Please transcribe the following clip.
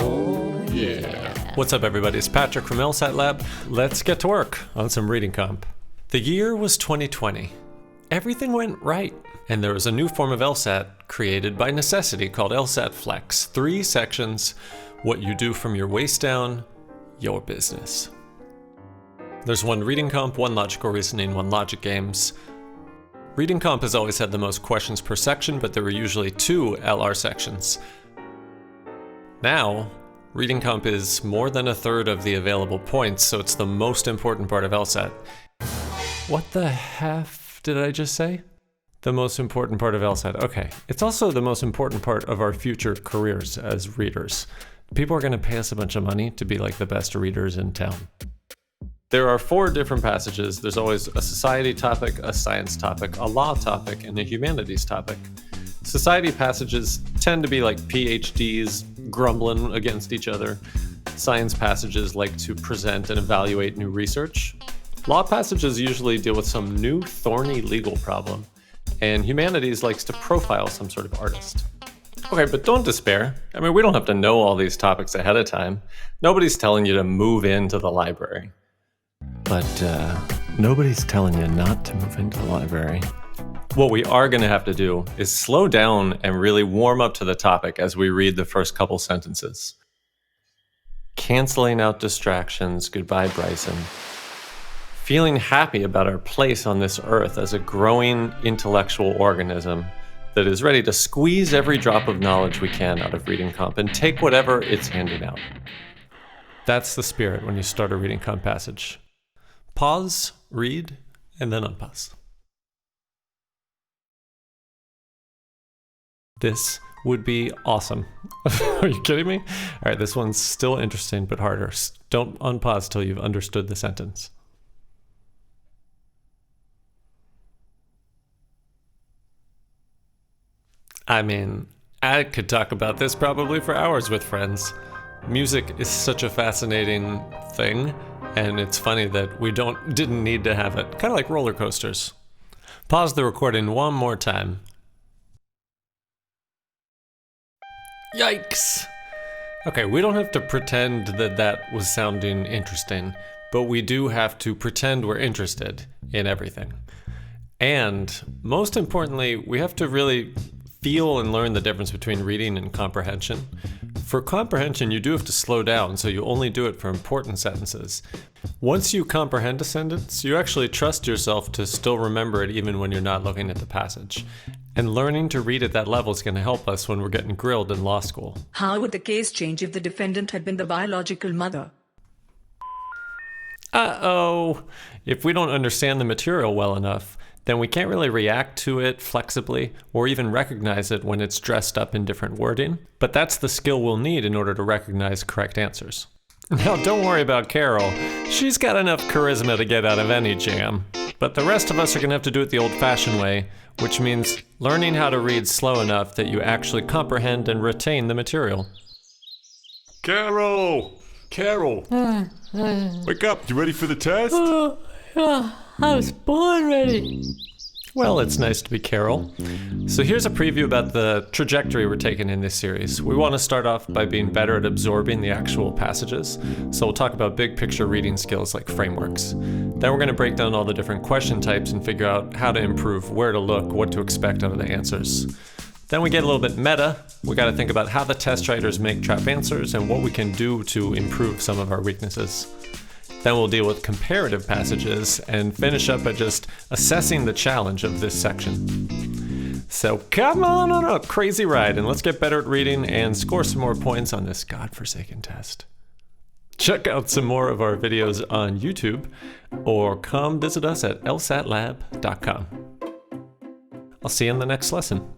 Oh, yeah. What's up, everybody? It's Patrick from LSAT Lab. Let's get to work on some reading comp. The year was 2020. Everything went right. And there was a new form of LSAT created by necessity called LSAT Flex. 3 sections, what you do from your waist down, your business. There's 1 reading comp, 1 logical reasoning, 1 logic games. Reading comp has always had the most questions per section, but there were usually 2 LR sections. Now, reading comp is more than a third of the available points, so it's the most important part of LSAT. What the F did I just say? The most important part of LSAT. Okay. It's also the most important part of our future careers as readers. People are going to pay us a bunch of money to be like the best readers in town. There are 4 different passages. There's always a society topic, a science topic, a law topic, and a humanities topic. Society passages tend to be like PhDs grumbling against each other. Science passages like to present and evaluate new research. Law passages usually deal with some new thorny legal problem. And humanities likes to profile some sort of artist. Okay, but don't despair. I mean, we don't have to know all these topics ahead of time. Nobody's telling you to move into the library. But nobody's telling you not to move into the library. What we are going to have to do is slow down and really warm up to the topic as we read the first couple sentences. Canceling out distractions, goodbye Bryson. Feeling happy about our place on this earth as a growing intellectual organism that is ready to squeeze every drop of knowledge we can out of reading comp and take whatever it's handing out. That's the spirit when you start a reading comp passage. Pause, read, and then unpause. This would be awesome. Are you kidding me? All right, this one's still interesting, but harder. Don't unpause till you've understood the sentence. I mean, I could talk about this probably for hours with friends. Music is such a fascinating thing, and it's funny that we didn't need to have it. Kind of like roller coasters. Pause the recording one more time. Yikes! Okay, we don't have to pretend that that was sounding interesting, but we do have to pretend we're interested in everything. And most importantly, we have to really feel and learn the difference between reading and comprehension. For comprehension, you do have to slow down, so you only do it for important sentences. Once you comprehend a sentence, you actually trust yourself to still remember it even when you're not looking at the passage. And learning to read at that level is going to help us when we're getting grilled in law school. How would the case change if the defendant had been the biological mother? Uh-oh. If we don't understand the material well enough, then we can't really react to it flexibly or even recognize it when it's dressed up in different wording. But that's the skill we'll need in order to recognize correct answers. Now, don't worry about Carol. She's got enough charisma to get out of any jam. But the rest of us are going to have to do it the old-fashioned way, which means learning how to read slow enough that you actually comprehend and retain the material. Carol! Carol! Wake up! You ready for the test? I was born ready. Well, it's nice to be Carol. So here's a preview about the trajectory we're taking in this series. We want to start off by being better at absorbing the actual passages. So we'll talk about big picture reading skills like frameworks. Then we're going to break down all the different question types and figure out how to improve, where to look, what to expect out of the answers. Then we get a little bit meta. We got to think about how the test writers make trap answers and what we can do to improve some of our weaknesses. Then we'll deal with comparative passages and finish up by just assessing the challenge of this section. So come on a crazy ride and let's get better at reading and score some more points on this godforsaken test. Check out some more of our videos on YouTube or come visit us at lsatlab.com. I'll see you in the next lesson.